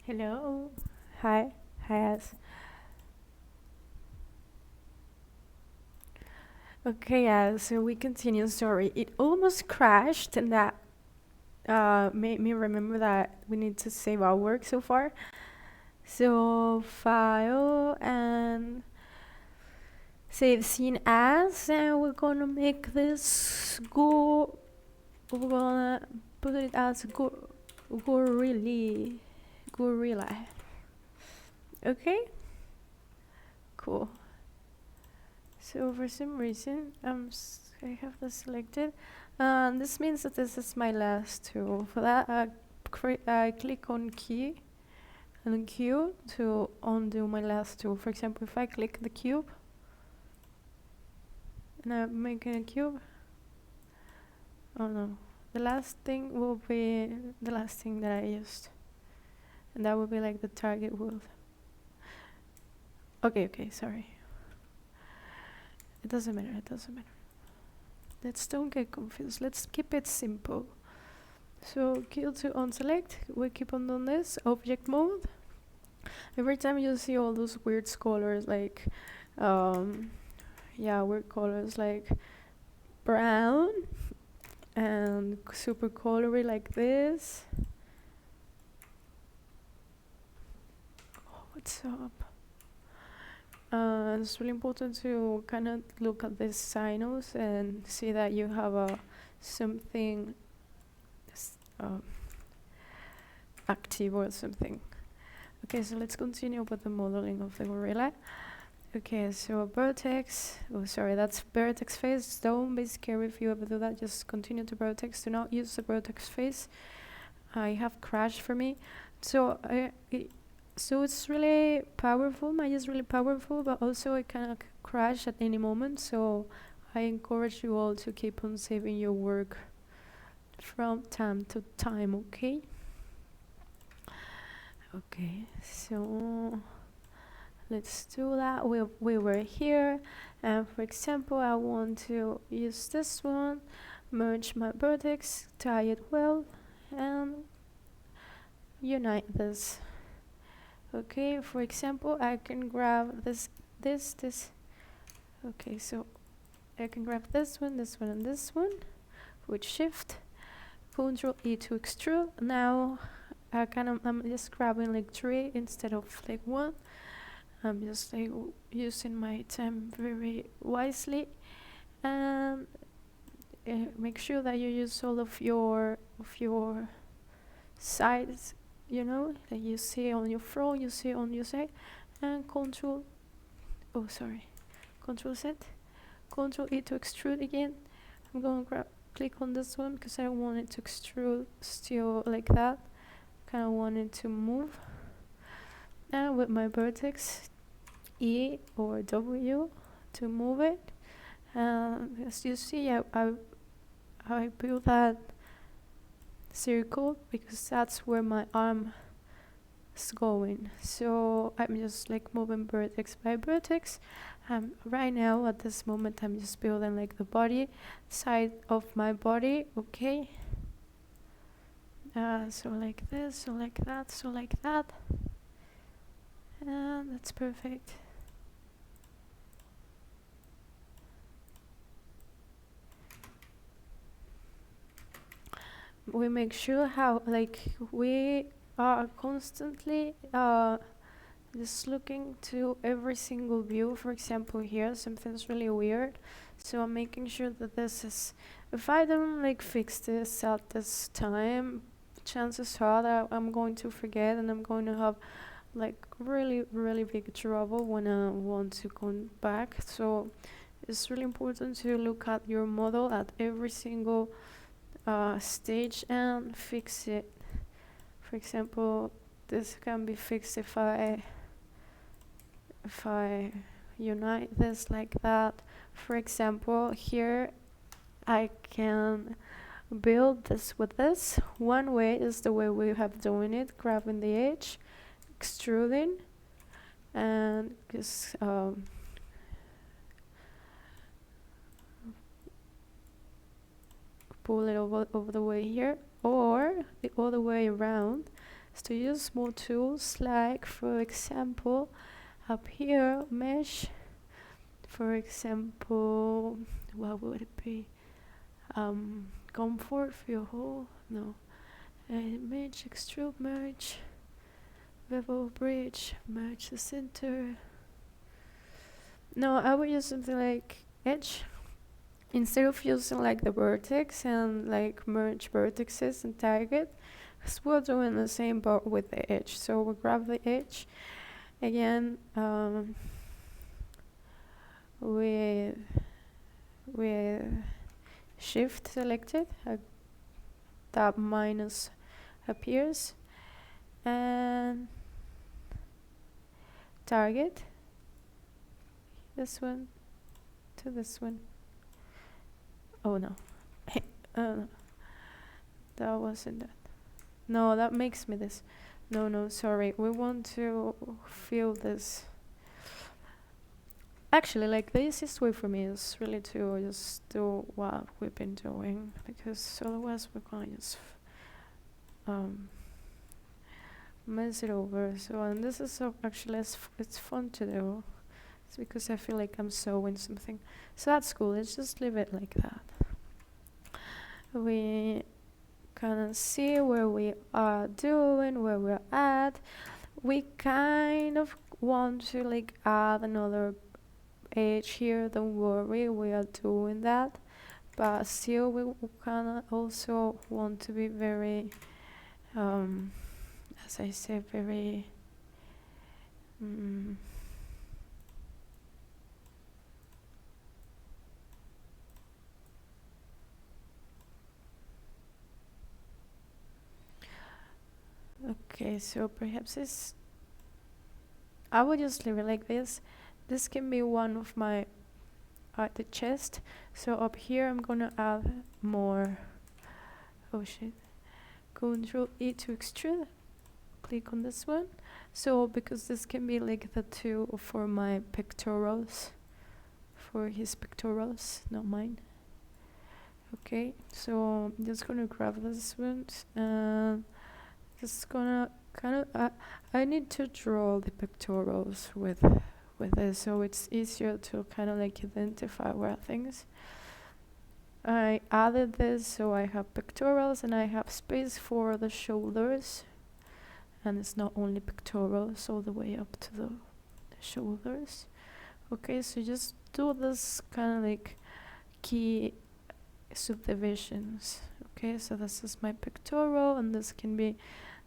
Hello. Hi. Hi, yes. Okay, yeah, so we continue. Sorry, it almost crashed, and that made me remember that we need to save our work so far. So, file and save scene as, and we're gonna make this go. We're gonna put it as gorilla. Okay, cool. So for some reason, I have this selected. This means that this is my last tool. For that, I click on key and Q to undo my last tool. For example, if I click the cube and I'm making a cube, oh no, the last thing will be the last thing that I used, and that will be like the target world. Okay, sorry. It doesn't matter. It doesn't matter. Let's don't get confused. Let's keep it simple. So kill to unselect, we keep on doing this, object mode. Every time you see all those weird colors like, weird colors like brown and super colory like this. Oh, what's up? It's really important to kind of look at this sinus and see that you have something active or something. Okay, so let's continue with the modeling of the gorilla. Okay, so vertex, oh sorry, that's vertex face. Don't be scared if you ever do that, just continue to vertex. Do not use the vertex face. I have crashed for me. So it's really powerful, Maya is really powerful, but also it can crash at any moment. So I encourage you all to keep on saving your work from time to time, okay? Okay, so let's do that. We were here, and for example, I want to use this one, merge my vertex, tie it well, and unite this. Okay, for example, I can grab this. Okay, so I can grab this one, and this one with shift, Ctrl E to extrude. Now I'm just grabbing like 3 instead of like 1. I'm just like using my time very wisely, and make sure that you use all of your sides, you know, that you see on your front, you see on your side, and Control Z, Control E to extrude again. I'm going to click on this one because I don't want it to extrude still like that. Kind of want it to move. And with my vertex, E or W to move it. As you see, I built that circle because that's where my arm is going. So I'm just like moving vertex by vertex. Right now at this moment I'm just building like the body side of my body. Okay, so like this, so like that, so like that, and that's perfect. We make sure how like we are constantly just looking to every single view. For example, here something's really weird, so I'm making sure that this is, if I don't like fix this at this time, chances are that I'm going to forget and I'm going to have like really big trouble when I want to come back. So it's really important to look at your model at every single stage and fix it. For example, this can be fixed if I unite this like that. For example, here I can build this with this. One way is the way we have doing it, grabbing the edge, extruding, and just pull it over the way here, or the other way around. is to use more tools, like for example up here, mesh. For example, what would it be? Comfort, fuel, no. Image, extrude, merge, bevel, bridge, merge the center. No, I would use something like edge. Instead of using like the vertex and like merge vertices and target, because we're doing the same but with the edge. So we grab the edge again with shift selected, tab minus appears, and target this one to this one. Oh no. That wasn't that. No, that makes me this. No, sorry. We want to fill this. Actually, like, the easiest way for me is really to just do what we've been doing, because otherwise we're gonna just mess it over. So, and this is actually it's fun to do. It's because I feel like I'm sewing something. So that's cool. Let's just leave it like that. We kind of see where we are doing, where we're at. We kind of want to like add another edge here. Don't worry, we are doing that. But still, we kind of also want to be very, as I say, very. Okay, so perhaps this, I would just leave it like this. This can be one of my the chest. So up here I'm gonna add more. Oh shit. Control E to extrude. Click on this one. So because this can be like the two for my pectorals, for his pectorals, not mine. Okay, so I'm just gonna grab this one and just gonna kind of I need to draw the pectorals with this, so it's easier to kind of like identify where things. I added this, so I have pectorals and I have space for the shoulders, and it's not only pectorals all the way up to the shoulders. Okay, so just do this kind of like key subdivisions. Okay, so this is my pectoral, and this can be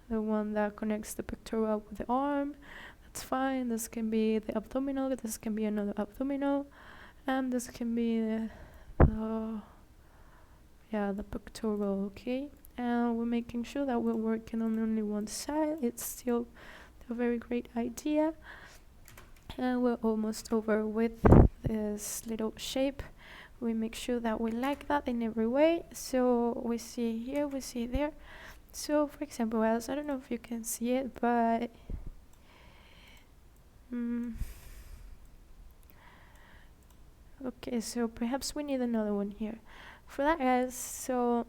the one that connects the pectoral with the arm. That's fine. This can be the abdominal, this can be another abdominal, and this can be the pectoral. Okay, and we're making sure that we're working on only one side. It's still a very great idea, and we're almost over with this little shape. We make sure that we like that in every way. So we see here, we see there. So for example, else, I don't know if you can see it, but okay, so perhaps we need another one here. For that, guys, so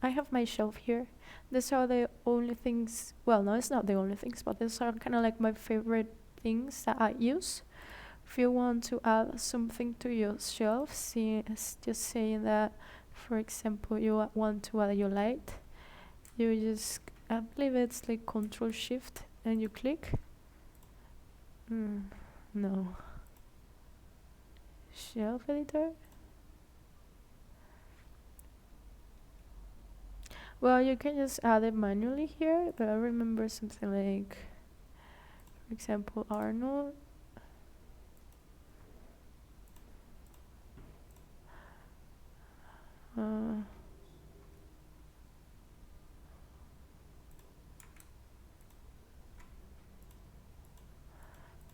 I have my shelf here. These are the only things, well, no, it's not the only things, but these are kind of like my favorite things that I use. If you want to add something to your shelf, just saying that, for example, you want to add your light, you just, I believe it's like Control Shift and you click. No. Shelf editor? Well, you can just add it manually here, but I remember something like, for example, Arnold.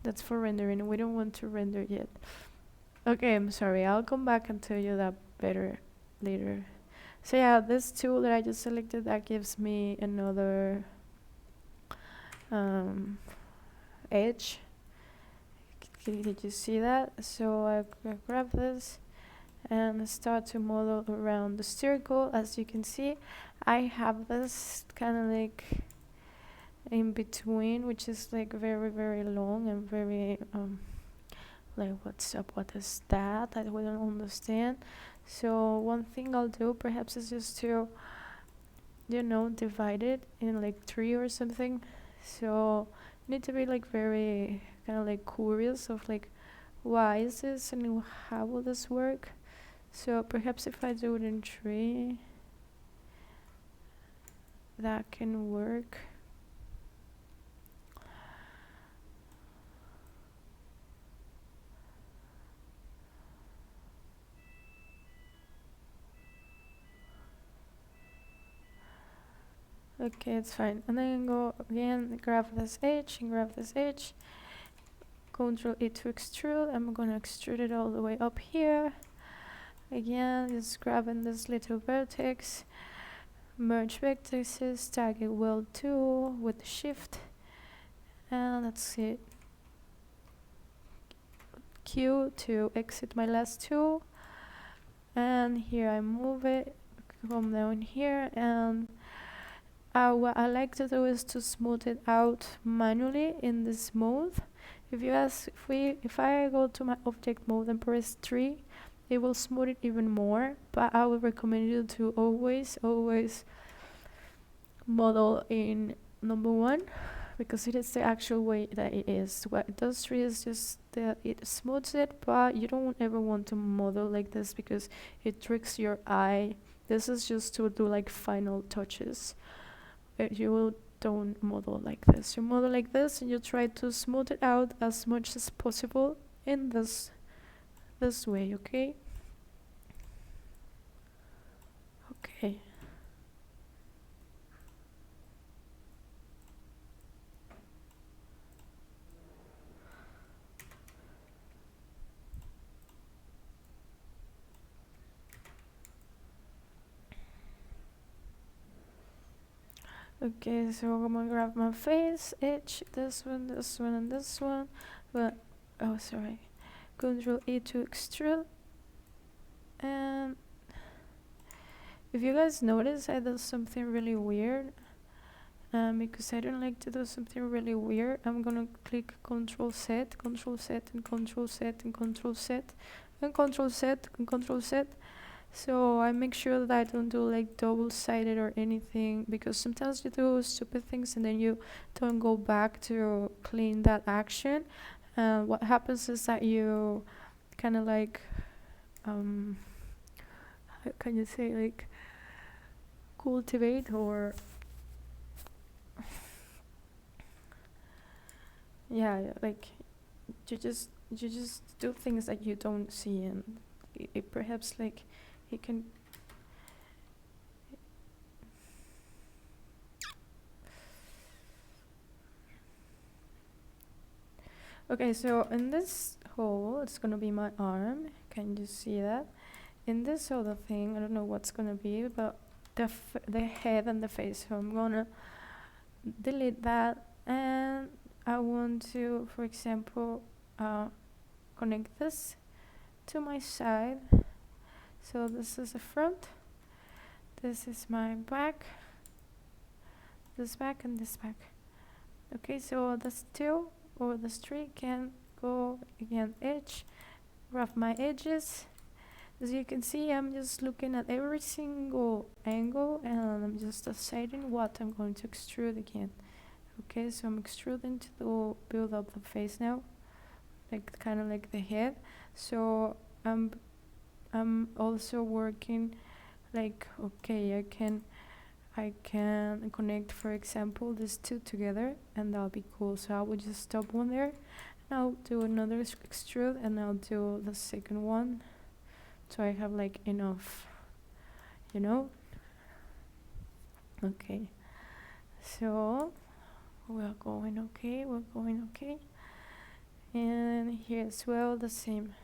That's for rendering. We don't want to render yet. Okay, I'm sorry. I'll come back and tell you that better later. So yeah, this tool that I just selected, that gives me another edge. Did you see that? So I grab this and start to model around the circle. As you can see, I have this kind of like in between, which is like very, very long and very like, what's up, what is that? I wouldn't understand. So one thing I'll do perhaps is just to, divide it in like 3 or something. So you need to be like very kind of like curious of like, why is this and how will this work? So perhaps if I do it in 3, that can work. Okay, it's fine. And then go again, grab this edge and grab this edge. Control E to extrude. I'm gonna extrude it all the way up here. Again, just grabbing this little vertex. Merge vertices, tag it well 2 with the shift. And that's it. Q to exit my last 2. And here I move it, come down here, and what I like to do is to smooth it out manually in the smooth. If I go to my object mode and press 3, it will smooth it even more, but I would recommend you to always model in number 1, because it is the actual way that it is. What it does 3 is just that it smooths it, but you don't ever want to model like this because it tricks your eye. This is just to do like final touches. You don't model like this. You model like this and you try to smooth it out as much as possible in this way, okay? Okay. Okay, so I'm gonna grab my face, edge, this one, and this one. But, oh, sorry. Control E to extrude. And if you guys notice, I did something really weird. Because I don't like to do something really weird, I'm gonna click Control Set, Control Set, and Control Set, and Control Set, and Control Set, and Control Set. So I make sure that I don't do like double-sided or anything, because sometimes you do stupid things and then you don't go back to clean that action. What happens is that you kind of like, how can you say, like, cultivate or yeah, like you just do things that you don't see, and it perhaps like it can. Okay, so in this hole, it's gonna be my arm. Can you see that? In this other thing, I don't know what's gonna be, but the head and the face. So I'm gonna delete that, and I want to, for example, connect this to my side. So this is the front, this is my back, this back, and this back. Okay, so this 2 or this 3 can go again edge, rough my edges. As you can see, I'm just looking at every single angle and I'm just deciding what I'm going to extrude again. Okay, so I'm extruding to build up the face now, like kind of like the head. So I'm also working like, okay, I can connect, for example, these 2 together, and that'll be cool. So I will just stop one there, and I'll do another extrude, and I'll do the second one, so I have like enough, Okay, so we're going okay, and here as well the same.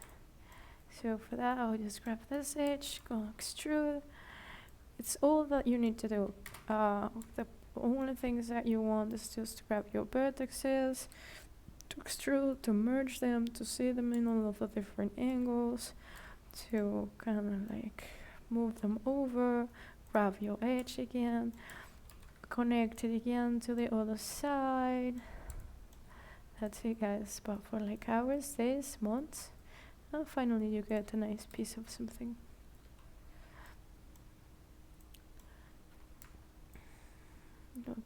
So for that, I'll just grab this edge, go extrude. It's all that you need to do. The only things that you want is just to grab your vertices, to extrude, to merge them, to see them in all of the different angles, to kind of like move them over, grab your edge again, connect it again to the other side. That's it, guys, but for like hours, days, months, and finally you get a nice piece of something.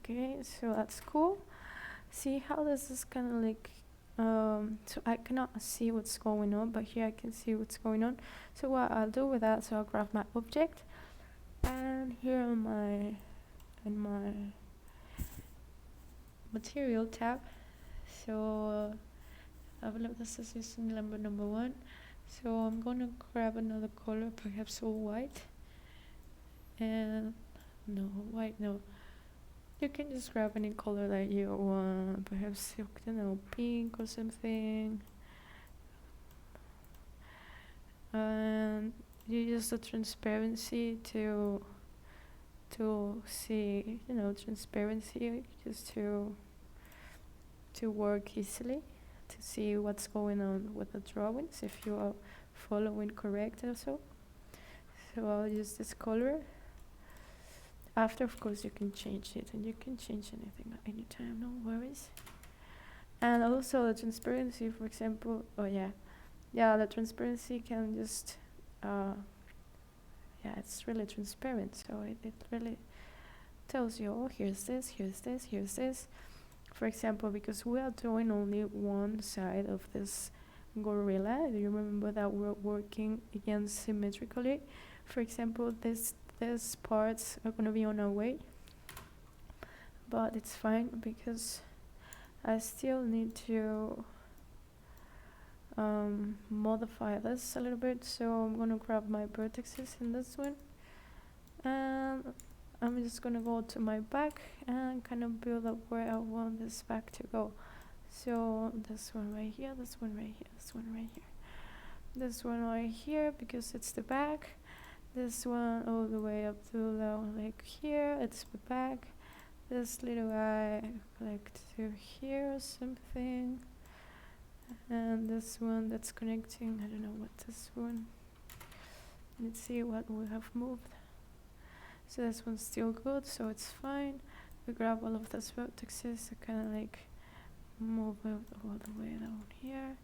Okay, so that's cool. See how this is kind of like so I cannot see what's going on, but here I can see what's going on. So what I'll do with that, so I'll grab my object, and here on my material tab, so I believe this is using number 1, so I'm gonna grab another color, perhaps all white, and no white, no, you can just grab any color that you want, perhaps, I don't know, pink or something, and you use the transparency to see, you know, transparency just to work easily, to see what's going on with the drawings, if you are following correct also. So I'll use this color. After, of course, you can change it, and you can change anything at any time, no worries. And also the transparency, for example, the transparency can just it's really transparent, so it really tells you, oh, here's this, here's this, here's this. For example, because we are doing only one side of this gorilla, do you remember that we're working again symmetrically? For example, these parts are going to be on our way, but it's fine because I still need to modify this a little bit, so I'm going to grab my vertices in this one, and I'm just going to go to my back and kind of build up where I want this back to go. So this one right here, this one right here, this one right here, this one right here because it's the back, this one all the way up to the, like here, it's the back, this little guy like to here or something, and this one that's connecting, I don't know what this one, let's see what we have moved. So this one's still good, so it's fine. We grab all of those vertices, I kind of like move it all the way down here.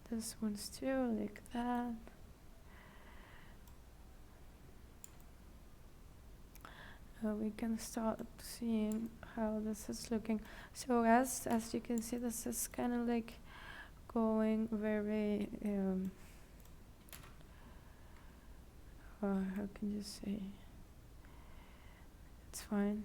This one's too, like that. We can start seeing how this is looking. So as you can see, this is kind of like going very how can you say, it's fine.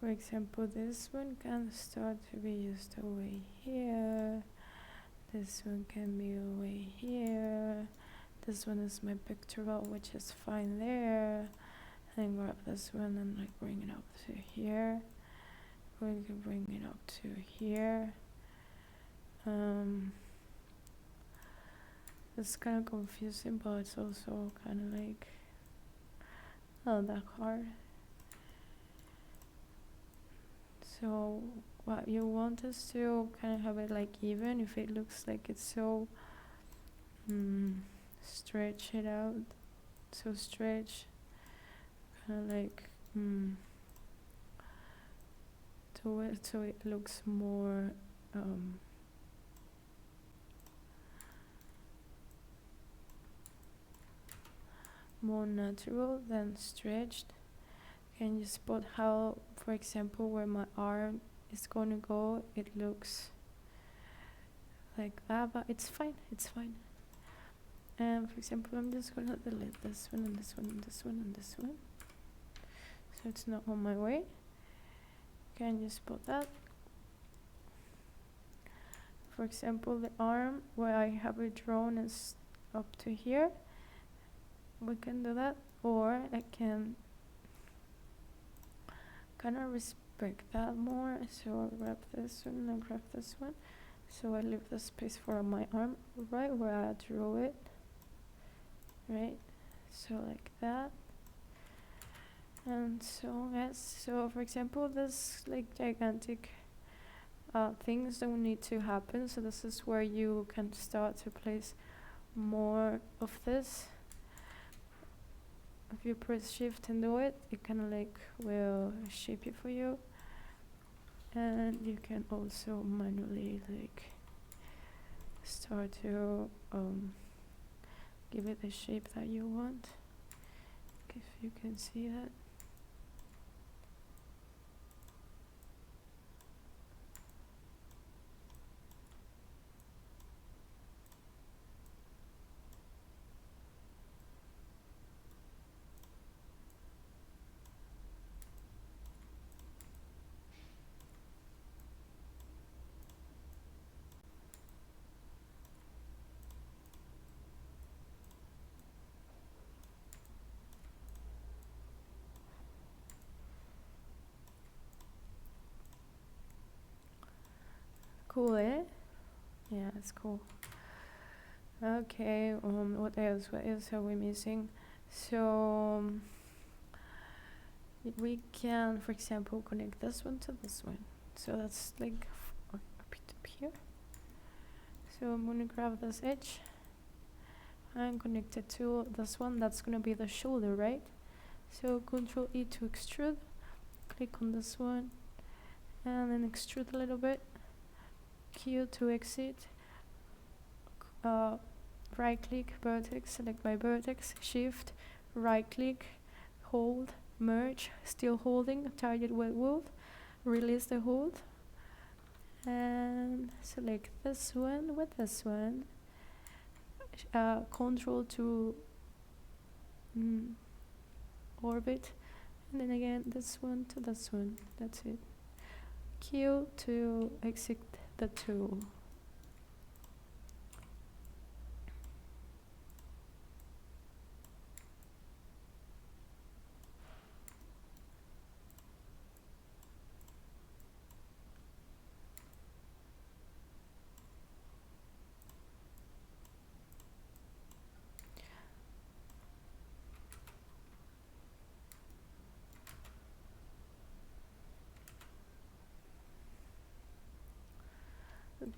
For example, this one can start to be used away here. This one can be away here. This one is my pictorial, which is fine there. And grab this one and like bring it up to here. Going to bring it up to here. It's kind of confusing, but it's also kind of like not that hard. So what you want is to kind of have it like even. If it looks like it's so stretch it out, so stretch, kind of like to it so it looks more more natural than stretched. Can you spot how, for example, where my arm is going to go, it looks like that, but it's fine, it's fine. And for example, I'm just gonna delete this one and this one and this one and this one, so it's not on my way. Can you spot that? For example, the arm where I have it drawn is up to here. We can do that, or I can kind of respect that more. So I'll grab this one and grab this one. So I leave the space for my arm right where I drew it. Right, so like that. And so yes, so for example, this like gigantic things don't need to happen. So this is where you can start to place more of this. If you press shift and do it, it kind of like will shape it for you. And you can also manually like start to give it the shape that you want, if you can see that. Cool, eh? Yeah, it's cool. Okay, what else are we missing? So we can, for example, connect this one to this one. So that's like a bit up here. So I'm gonna grab this edge and connect it to this one. That's gonna be the shoulder, right? So Control E to extrude. Click on this one and then extrude a little bit. Q to exit. Right click vertex, select my vertex, shift, right click, hold, merge, still holding, target with hold, release the hold, and select this one with this one. Control to orbit, and then again this one to this one. That's it. Q to exit the tool.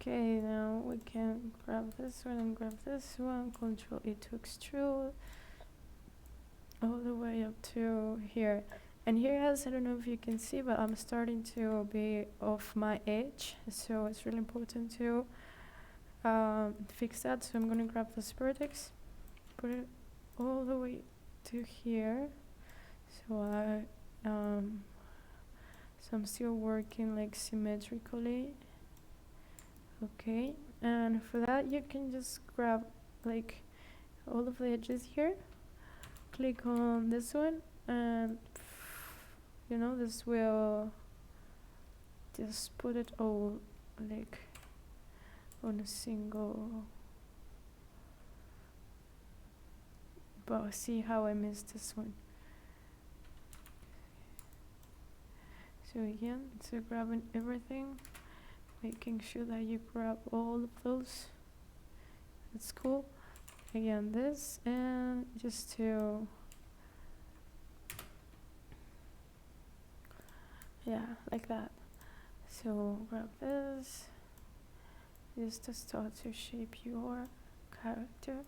Okay, now we can grab this one and grab this one, Control E to extrude all the way up to here. And here, as I don't know if you can see, but I'm starting to be off my edge, so it's really important to fix that. So I'm gonna grab this vertex, put it all the way to here. So I'm still working like symmetrically. Okay, and for that you can just grab like all of the edges here, click on this one, and you know, this will just put it all like on a single. But see how I missed this one. So again, so grabbing everything, making sure that you grab all of those. That's cool. Again, this, and just to, yeah, like that. So grab this, just to start to shape your character.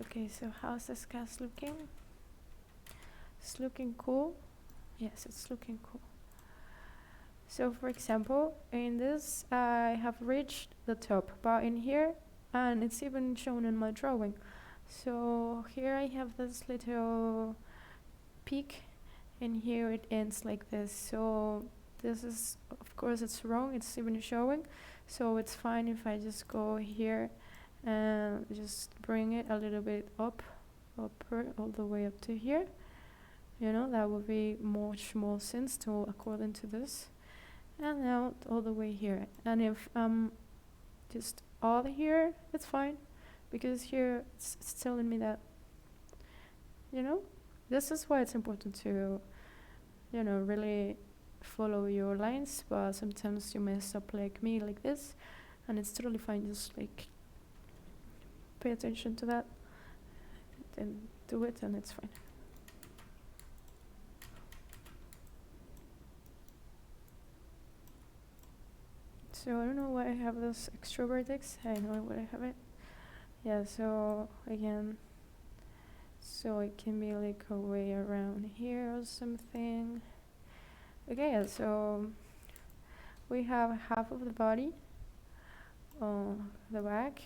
Okay, so how's this cast looking? It's looking cool. Yes, it's looking cool. So for example, in this I have reached the top, but in here, and it's even shown in my drawing. So here I have this little peak and here it ends like this. So this is, of course, it's wrong, it's even showing, so it's fine if I just go here and just bring it a little bit upper, all the way up to here. That would be much more sense to according to this. And now all the way here. And if just all here, it's fine, because here it's telling me that, this is why it's important to, really follow your lines. But sometimes you mess up like me, like this, and it's totally fine. Just like pay attention to that and do it, and it's fine. So I don't know why I have this extra vertex. I know why I have it. Yeah, so again, so it can be like a way around here or something. Okay, yeah, so we have half of the body on the back,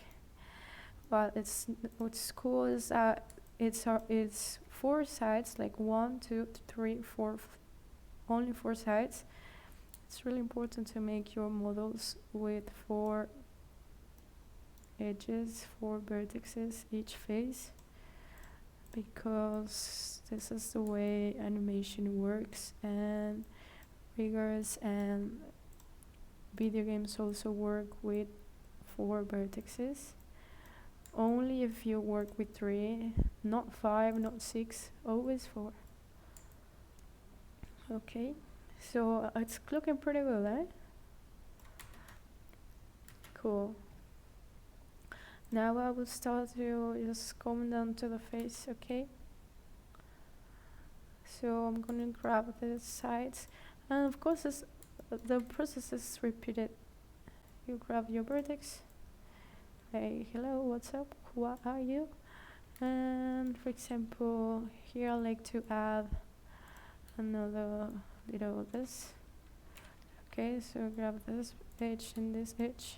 but what's cool is that it's 4 sides, like 1, 2, 3, 4, only 4 sides. It's really important to make your models with 4 edges, 4 vertices each face, because this is the way animation works, and riggers and video games also work with 4 vertices. Only if you work with 3, not 5, not 6, always 4. Okay, so it's looking pretty good, eh? Cool. Now I will start to just come down to the face, okay? So I'm gonna grab the sides, and of course the process is repeated. You grab your vertex. Hey, hello, what's up? Who are you? And for example, here I like to add another little this. Okay, so grab this edge and this edge,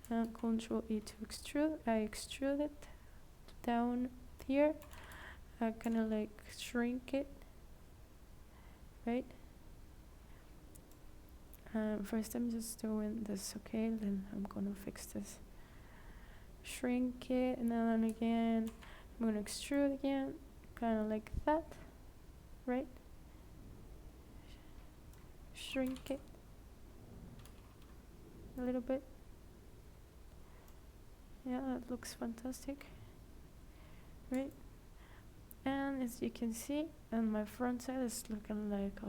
and Control E to extrude. I extrude it down here. I kind of like shrink it, right? First I'm just doing this, okay? Then I'm gonna fix this. Shrink it, and then again I'm gonna extrude again, kind of like that, right? Shrink it a little bit. Yeah, that looks fantastic, right? And as you can see, and my front side is looking like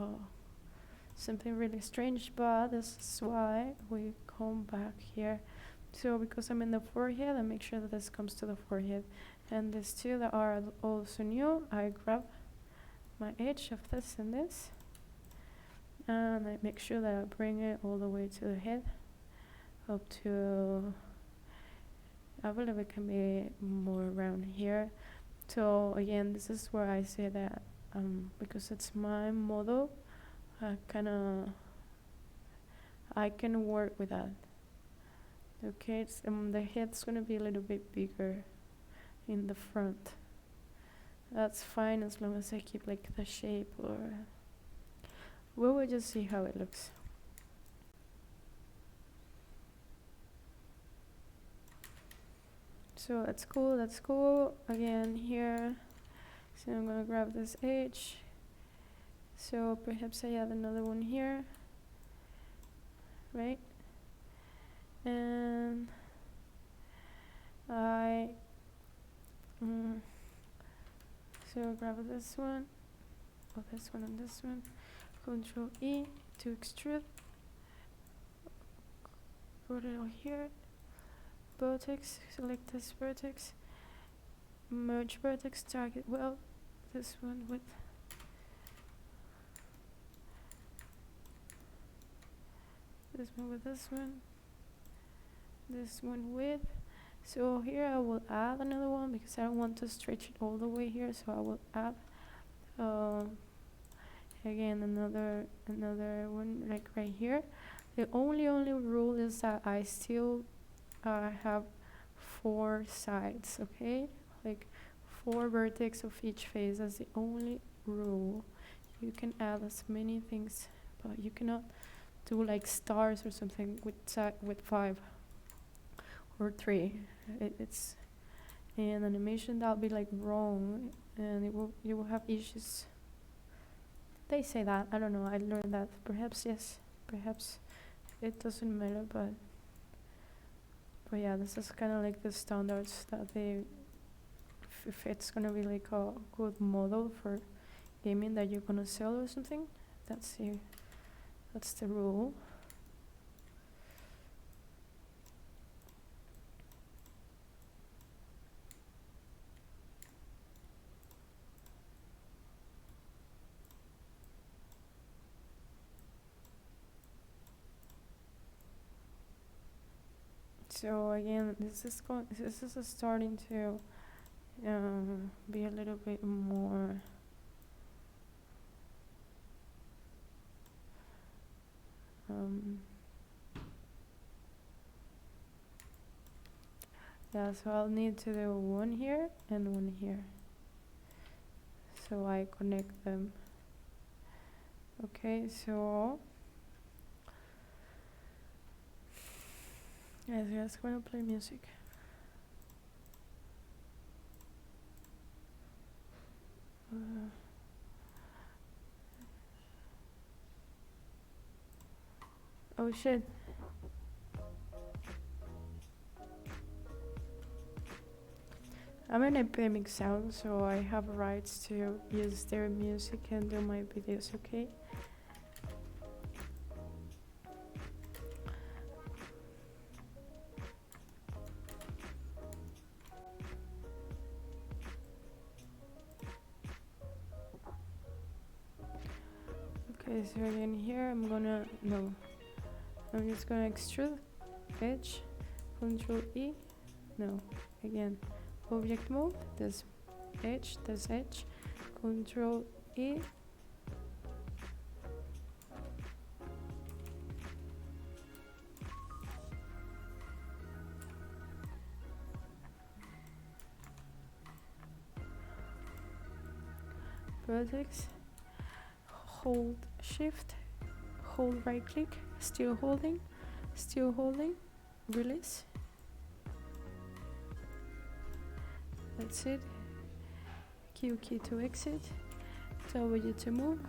something really strange, but this is why we come back here. So because I'm in the forehead, I make sure that this comes to the forehead. And these two that are also new, I grab my edge of this and this, and I make sure that I bring it all the way to the head, up to, I believe it can be more around here. So again, this is where I say that because it's my model, I can work with that. Okay, the head's gonna be a little bit bigger in the front. That's fine as long as I keep like the shape, or we will just see how it looks. So that's cool, that's cool. Again here, so I'm gonna grab this edge. So perhaps I add another one here, right? And so grab this one, or this one and this one. Control E to extrude. Put it on here. Vertex, select this vertex. Merge vertex, target well. This one with this one with this one. This one with. So here I will add another one because I don't want to stretch it all the way here, so I will add again another one like right here. The only rule is that I still have 4 sides, okay? Like 4 vertex of each face. That's the only rule. you can add as many things, but you cannot do like stars or something with 5 or 3. It's an animation that'll be like wrong, and you will have issues. They say that, I don't know, I learned that. Perhaps yes, perhaps it doesn't matter, but yeah, this is kind of like the standards that they, if it's gonna be like a good model for gaming that you're gonna sell or something, that's the rule. So again, this is starting to be a little bit more yeah, so I'll need to do one here and one here, so I connect them. Okay, so yes, I'm gonna play music. Oh shit. I'm an Epidemic Sound, so I have rights to use their music and do my videos, okay? Okay, so again here I'm just gonna extrude, edge, Control E, no, again, object mode, this edge, Control E, vertex, hold shift, hold right click, still holding, release. That's it. Q key to exit, W to move.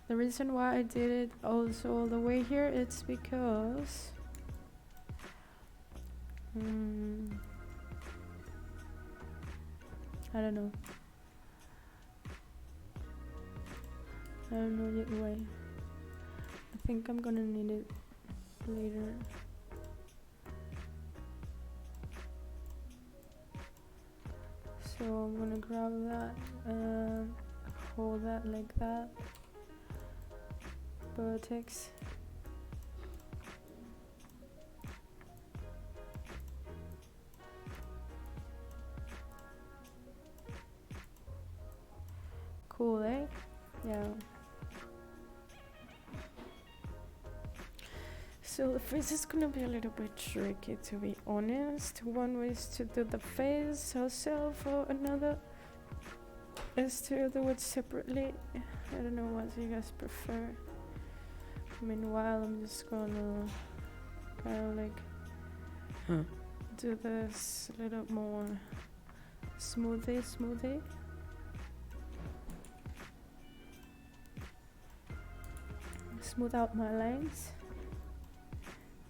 The reason why I did it also all the way here, it's because I don't know yet why. I think I'm gonna need it later. So I'm gonna grab that and hold that like that. Vertex. Cool, eh? Yeah. So the face is gonna be a little bit tricky, to be honest. One way is to do the face herself, or another is to do it separately. I don't know what you guys prefer. Meanwhile, I'm just gonna kind of like do this a little more smoothie. Smooth out my lines,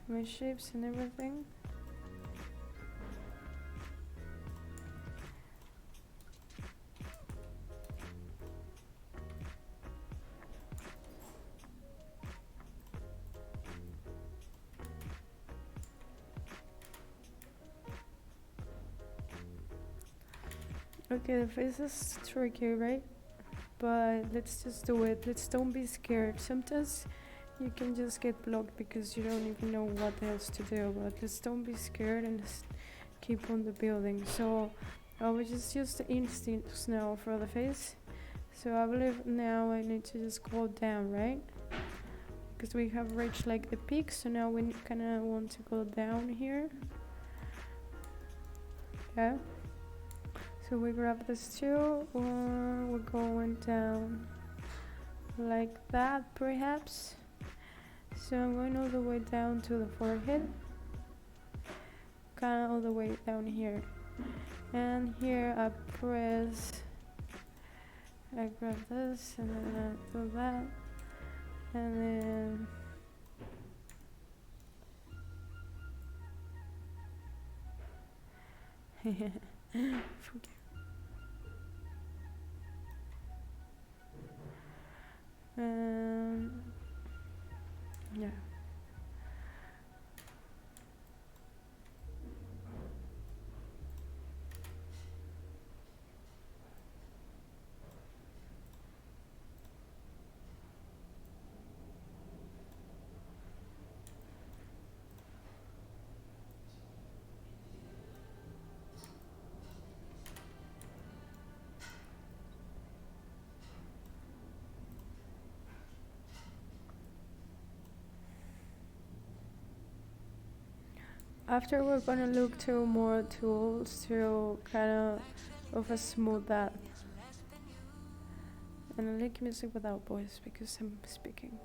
my shapes and everything. Okay, the face is tricky, right? But let's just do it. Don't be scared. Sometimes you can just get blocked because you don't even know what else to do, but let's don't be scared and just keep on the building. So I will just use the instincts now for the face. So I believe now I need to just go down, right? Because we have reached like the peak, so now we kind of want to go down here. Yeah. So we grab this too, or we're going down like that perhaps. So I'm going all the way down to the forehead, kind of all the way down here. And here I press, I grab this and then I do that, and then yeah. After we're gonna look to more tools to kind of smooth that. And I like music without voice because I'm speaking.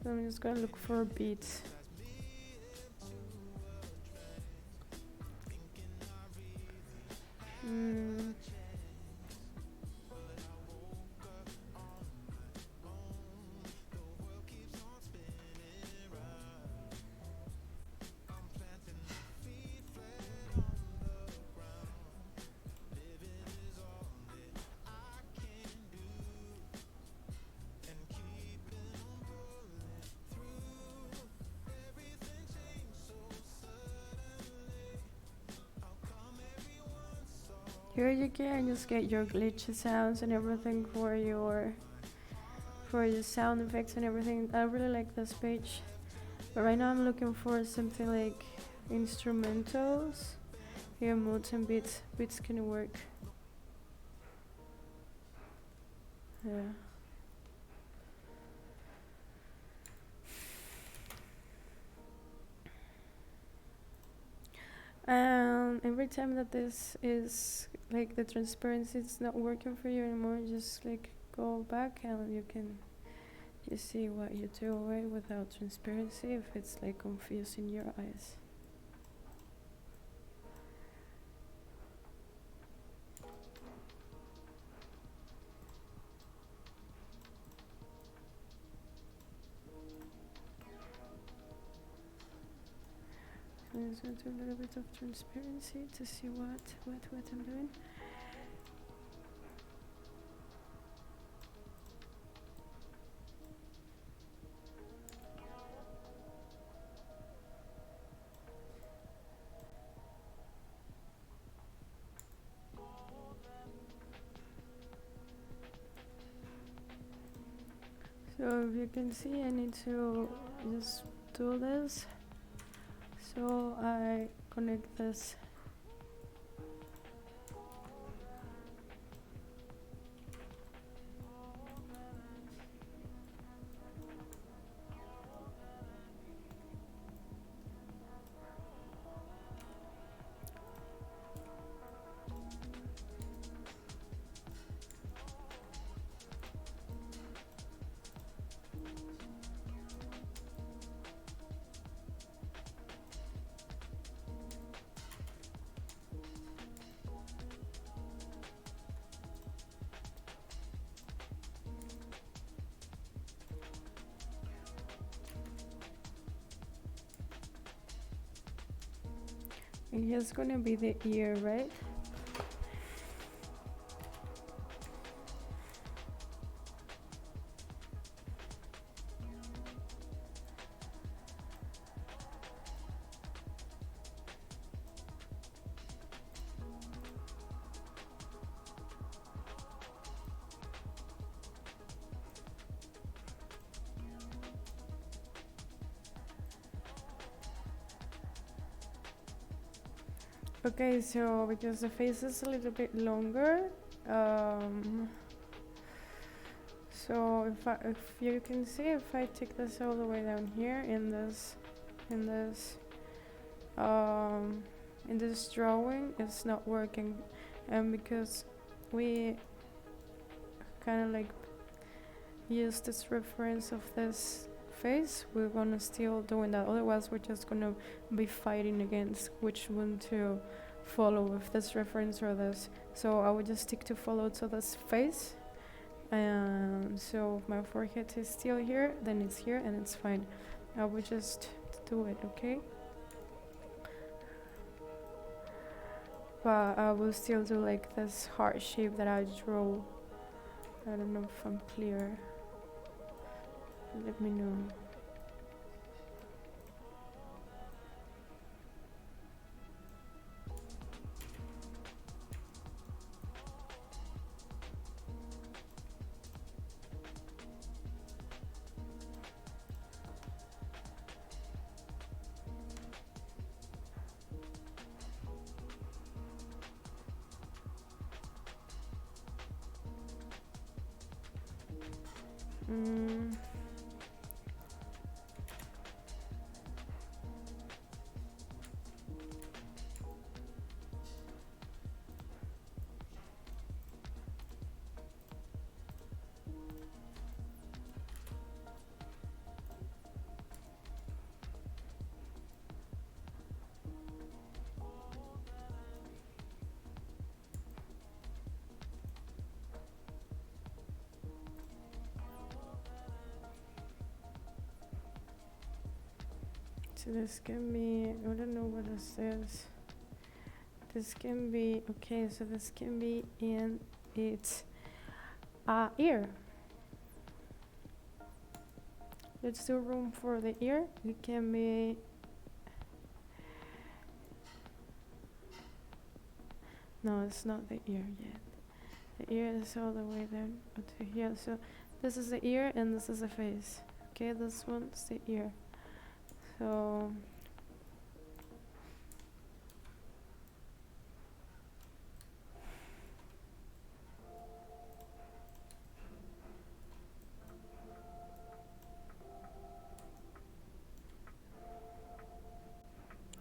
So I'm just gonna look for beats. Here you can just get your glitchy sounds and everything for your sound effects and everything. I really like this page. But right now I'm looking for something like instrumentals. Here moods and beats. Beats can work. Yeah. Every time that this is like the transparency is not working for you anymore, just like go back and you can just see what you do away without transparency if it's like confusing your eyes. I'm just going to do a little bit of transparency to see what I'm doing. So if you can see, I need to just do this. So I connect this. And here's gonna be the ear, right? Okay, so because the face is a little bit longer, so if you can see, if I take this all the way down here in this in this drawing it's not working, and because we kind of like use this reference of this face, we're gonna still doing that, otherwise we're just gonna be fighting against which one to follow, with this reference or this. So I would just stick to follow to this face, and so if my forehead is still here, then it's here and it's fine. I would just do it, okay? But I will still do like this heart shape that I drew. I don't know if I'm clear. Let me know. So this can be, I don't know what this is. This can be, okay, so this can be in its ear. Let's do room for the ear. It can be, no, it's not the ear yet. The ear is all the way there to here. So this is the ear and this is the face. Okay, this one's the ear. So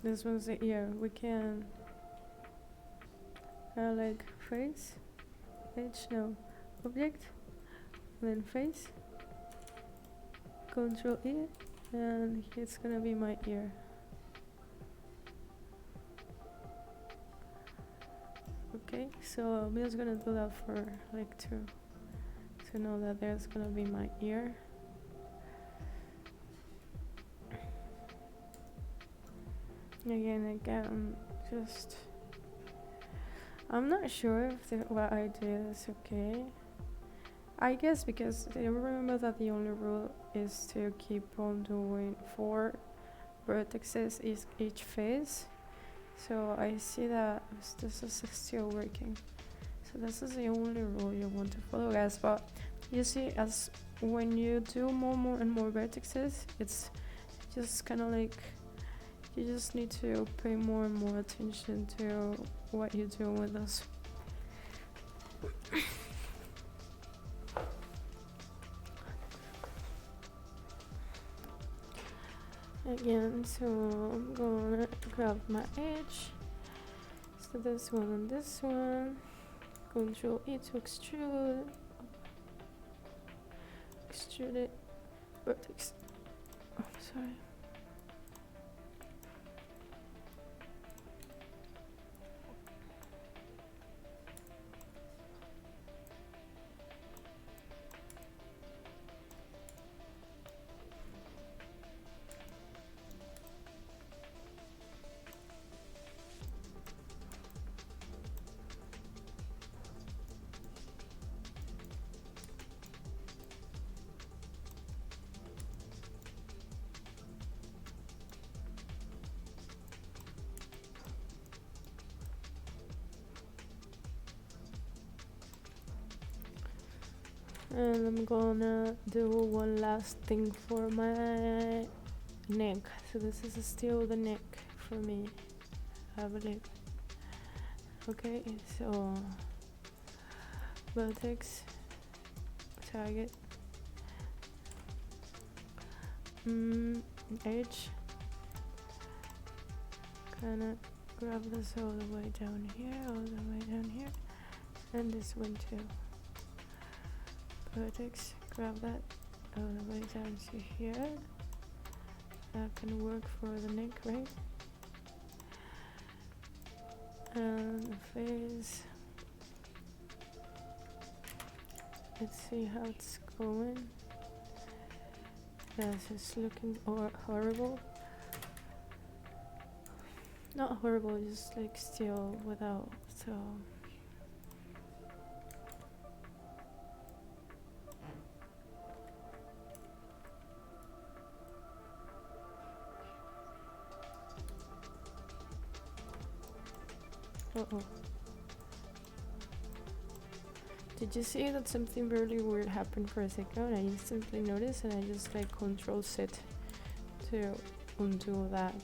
this one's the ear. We can like face, no, object, then face, Control E, and it's gonna be my ear. Okay, so I'm just gonna do that for like to know that there's gonna be my ear. Again, just I'm not sure if what I did is okay. I guess because I remember that the only rule is to keep on doing 4 vertices each face. So I see that this is still working. So this is the only rule you want to follow, guys. But you see, as when you do more and more vertices, it's just kind of like you just need to pay more and more attention to what you do with this. Again, so I'm gonna grab my edge. So this one and this one. Control E to extrude. Extrude it. Vertex. Oh, sorry. And I'm gonna do one last thing for my neck. So this is still the neck for me, I believe. Okay, so vertex, target, edge, gonna grab this all the way down here, all the way down here, and this one too. Vertex, grab that all the way down to here. That can work for the neck, right? And the face. Let's see how it's going. Yes, it's looking horrible. Not horrible, just like still without, so. Uh-oh. Did you see that something really weird happened for a second? I instantly noticed and I just like control set to undo that.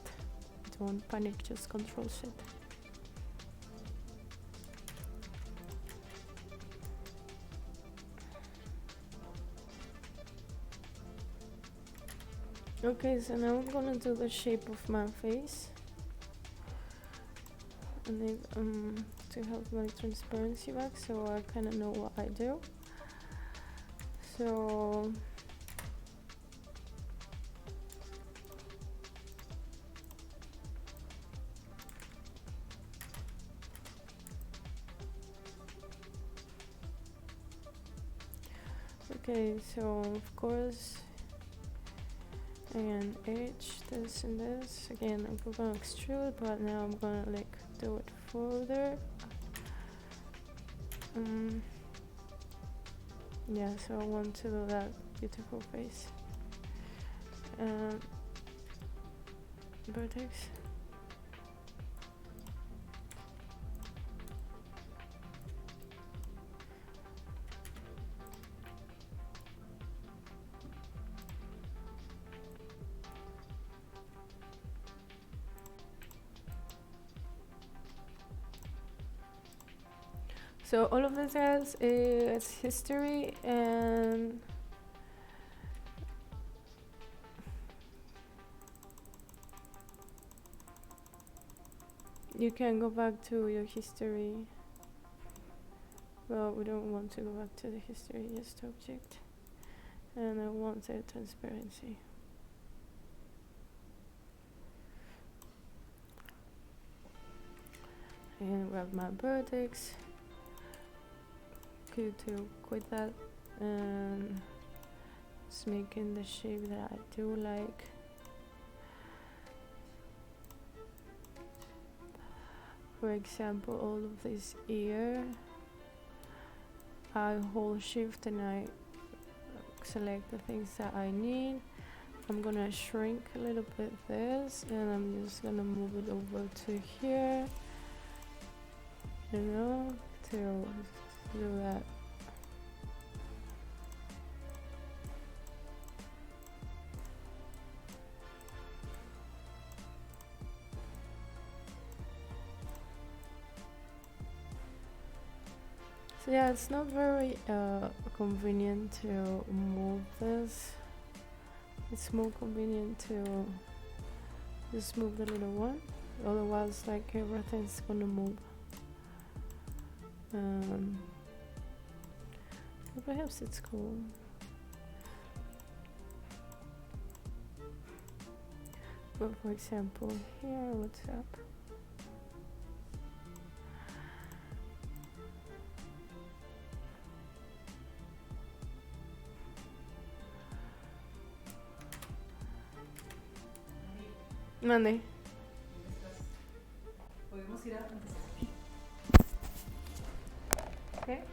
Don't panic, just control set. Okay, so now I'm gonna do the shape of my face. I need to have my transparency back so I kind of know what I do. So okay, so of course and edge this and this again. I'm gonna extrude, but now I'm gonna like do it further. Yeah, so I want to do that beautiful face. Vertex. So all of this has its history, and you can go back to your history. Well, we don't want to go back to the history, just object. And I want the transparency. And grab my vertex. Good to quit that and just making the shape that I do like. For example, all of this ear, I hold shift and I select the things that I need. I'm gonna shrink a little bit this and I'm just gonna move it over to here, you know, to do that. So yeah, it's not very convenient to move this. It's more convenient to just move the little one, otherwise like everything's gonna move. Perhaps it's cool. But for example, here, what's up? Mande. Podemos ir a ¿Qué?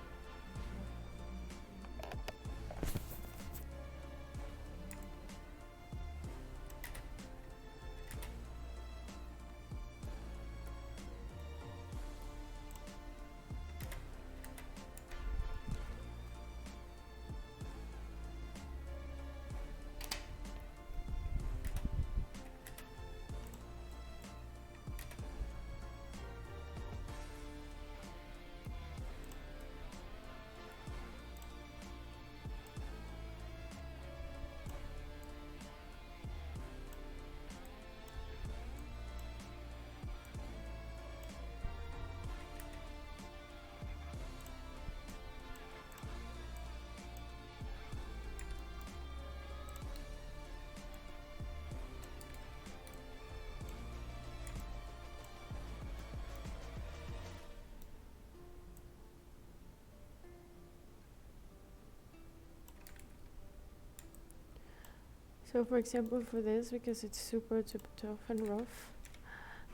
So for example, for this, because it's super tough and rough,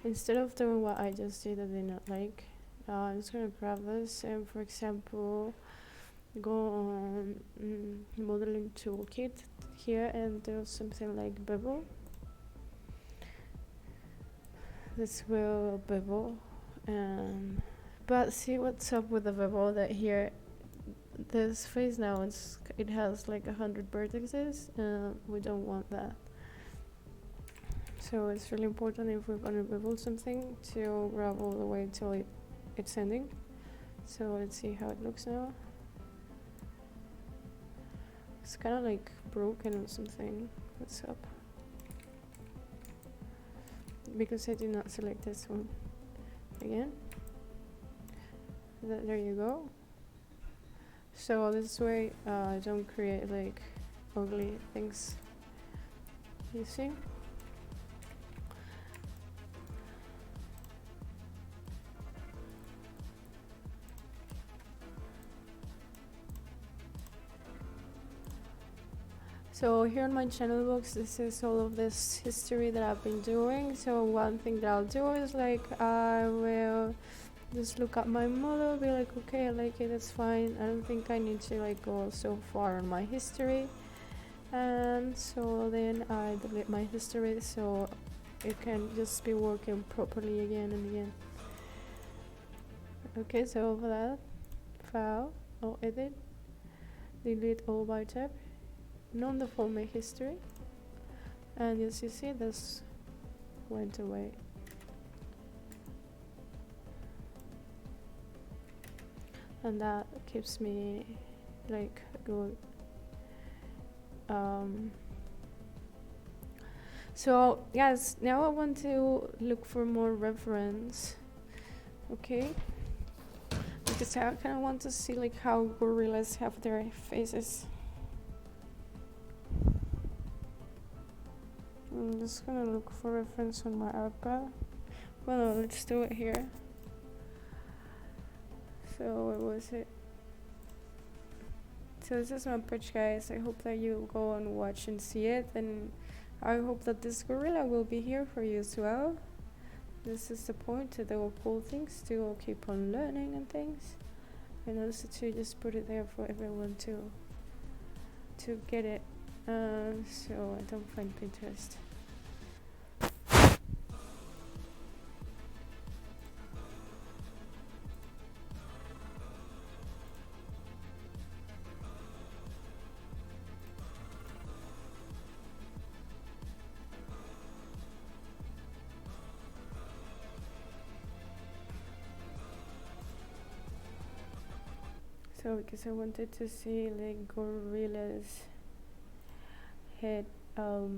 instead of doing what I just did that I did not like, I'm just gonna grab this and, for example, go on modeling toolkit here and do something like bevel. This will bevel, but see what's up with the bevel, that here this face now it has like 100 vertices. We don't want that, so it's really important if we're gonna bevel something to grab all the way till it's ending. So let's see how it looks now. It's kind of like broken or something. What's up? Because I did not select this one again. There you go. So this way I don't create like ugly things, you see. So here on my channel box, this is all of this history that I've been doing. So one thing that I'll do is like I will just look at my model, be like, okay, I like it, it's fine. I don't think I need to like go so far on my history. And so then I delete my history so it can just be working properly again and again. Okay, so for that, file or edit, delete all by tab, non-default my history, and as you see, this went away. And that keeps me like good. So yes, now I want to look for more reference, okay? Because I kind of want to see like how gorillas have their faces. I'm just gonna look for reference on my iPad. Well, no, let's do it here. So what was it? So this is my pitch, guys. I hope that you go and watch and see it, and I hope that this gorilla will be here for you as well. This is the point, to do cool things, to keep on learning and things, and also to just put it there for everyone to get it. So I don't find Pinterest. So because I wanted to see like gorilla's head, oh,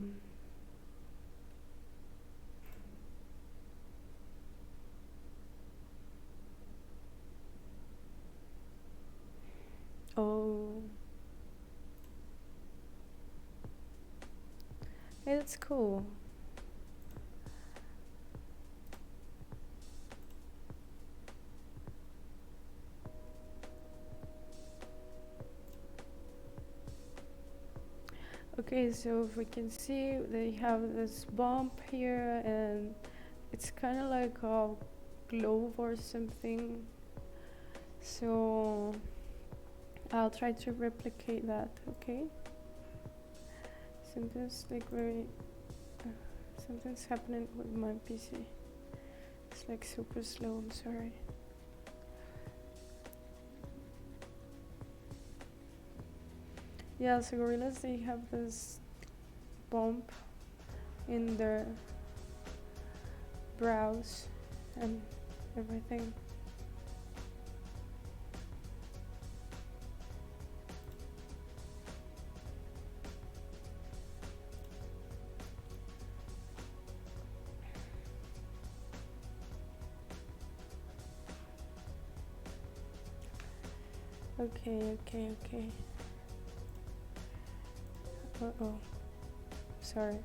hey, that's cool. Okay, so if we can see, they have this bump here, and it's kind of like a globe or something. So I'll try to replicate that, okay? Something's like something's happening with my PC. It's like super slow, I'm sorry. Yeah, so gorillas, they have this bump in their brows and everything. Okay. Uh-oh. Sorry.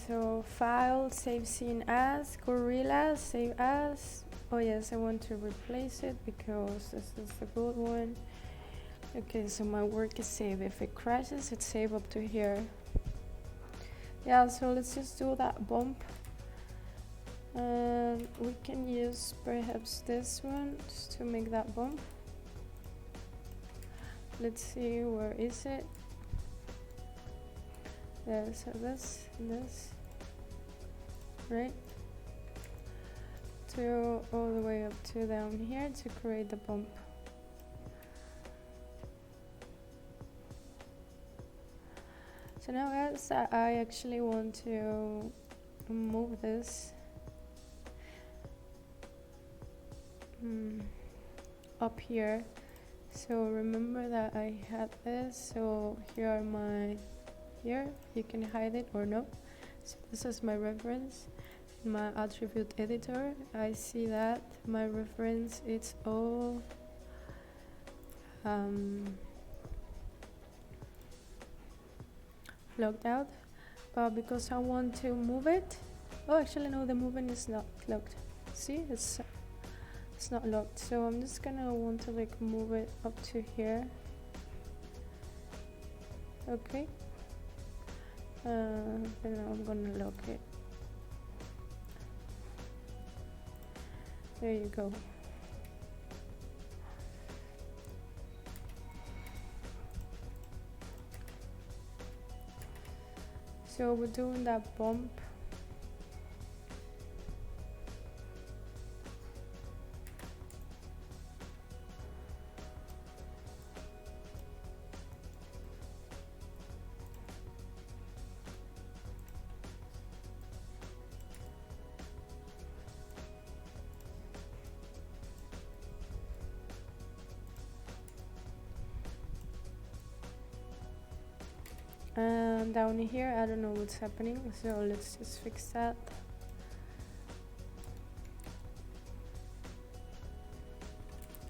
So file, save scene as, gorilla, save as, Oh yes, I want to replace it because this is the good one. Okay, so my work is saved. If it crashes, it's saved up to here. Yeah, so let's just do that bump. And we can use perhaps this one just to make that bump. Let's see, where is it? Yeah, so this and this, right? To all the way up to down here to create the bump. So now guys, I actually want to move this up here. So remember that I had this, so here are my, here you can hide it or no. So this is my reference, my attribute editor. I see that my reference, it's all logged out, but because I want to move it, oh actually no, the movement is not locked. See, it's not locked, so I'm just gonna want to like move it up to here. Okay, then I'm gonna lock it. There you go. So we're doing that bump. And down here, I don't know what's happening, so let's just fix that.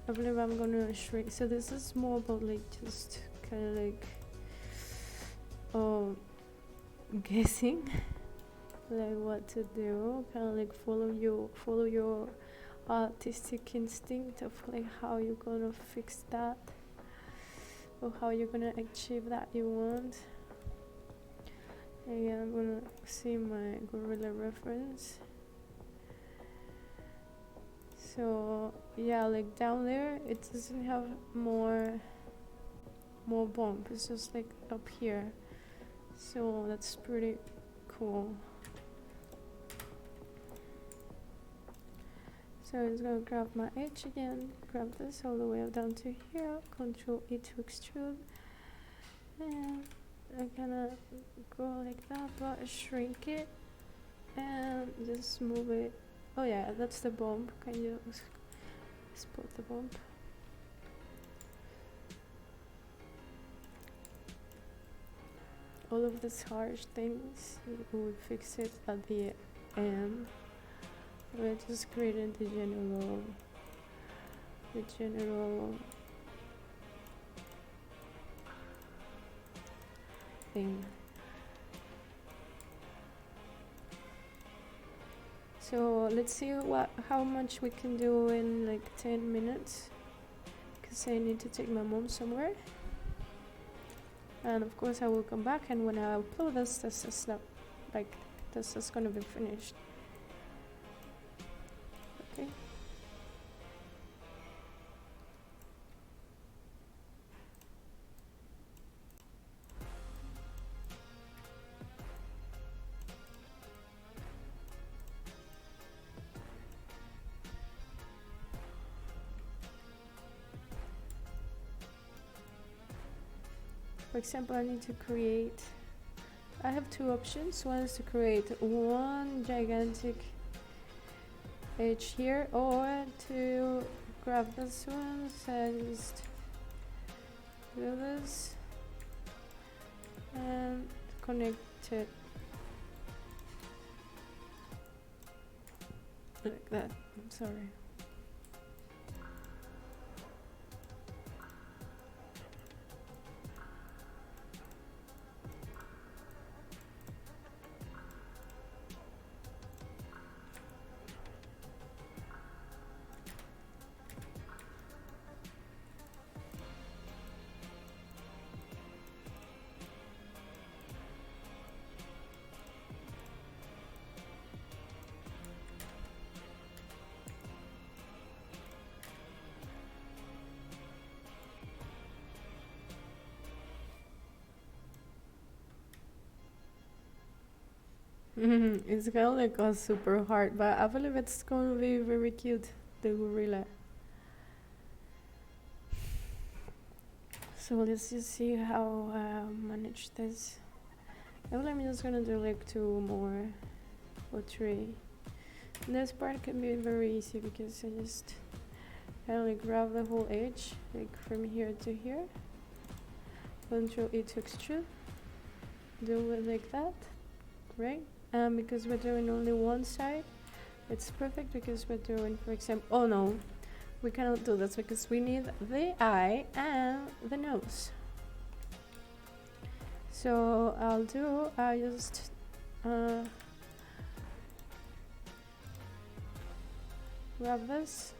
I believe I'm gonna shrink. So this is more about like just kind of like guessing like what to do, kind of like follow your artistic instinct of like how you're gonna fix that or how you're gonna achieve that you want. Again, I'm gonna see my gorilla reference. So yeah, like down there it doesn't have more bump, it's just like up here, so that's pretty cool. So I'm just gonna grab my edge again, grab this all the way up down to here, Control E to extrude, and I'm gonna go like that, but shrink it and just move it. Oh yeah, that's the bump. Can you spot the bump? All of these harsh things, we would fix it at the end. We're just creating the general thing. So let's see how much we can do in like 10 minutes, because I need to take my mom somewhere, and of course I will come back, and when I upload this is not like this is gonna be finished. Okay. For example, I have two options. One is to create one gigantic edge here, or to grab this one and just do this and connect it like that. I'm sorry. It's gonna look super hard, but I believe it's gonna be very cute, the gorilla. So let's just see how I manage this. I believe I'm just gonna do like 2 more or 3. This part can be very easy because I only grab the whole edge, like from here to here. Control E to extrude. Do it like that, right? Because we're doing only one side, it's perfect because we're doing, for example, oh no, we cannot do this because we need the eye and the nose. So I just grab this,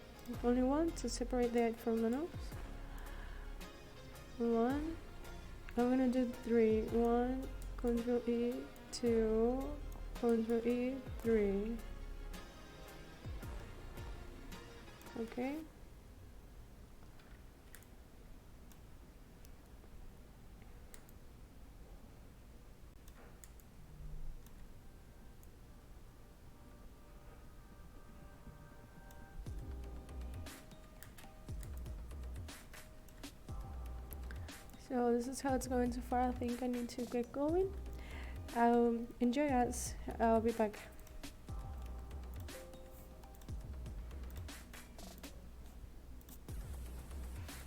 only one to separate the eye from the nose. 1, I'm gonna do 3, 1, Control E, 2, Control E, 3. Okay. So this is how it's going so far. I think I need to get going. Enjoy, guys. I'll be back.